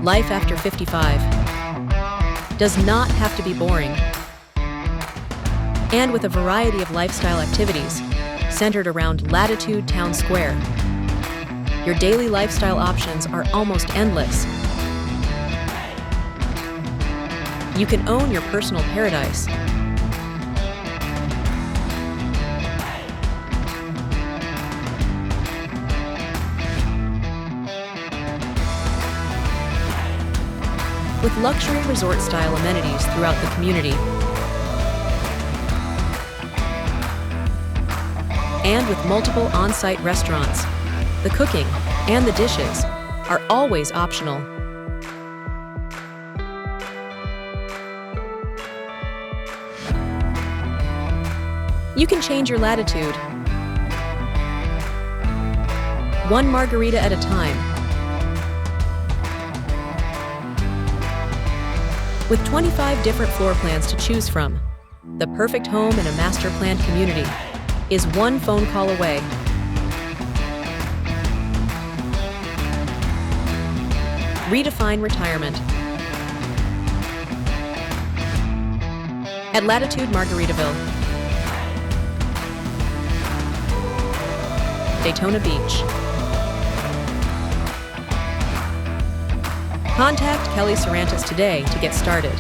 Life after 55 does not have to be boring. And with a variety of lifestyle activities centered around Latitude Town Square, your daily lifestyle options are almost endless. You can own your personal paradise. With luxury resort-style amenities throughout the community, and with multiple on-site restaurants, the cooking and the dishes are always optional. You can change your latitude, one margarita at a time. With 25 different floor plans to choose from, the perfect home in a master-planned community is one phone call away. Redefine retirement at Latitude Margaritaville Daytona Beach. Contact Kelley Sarantis today to get started.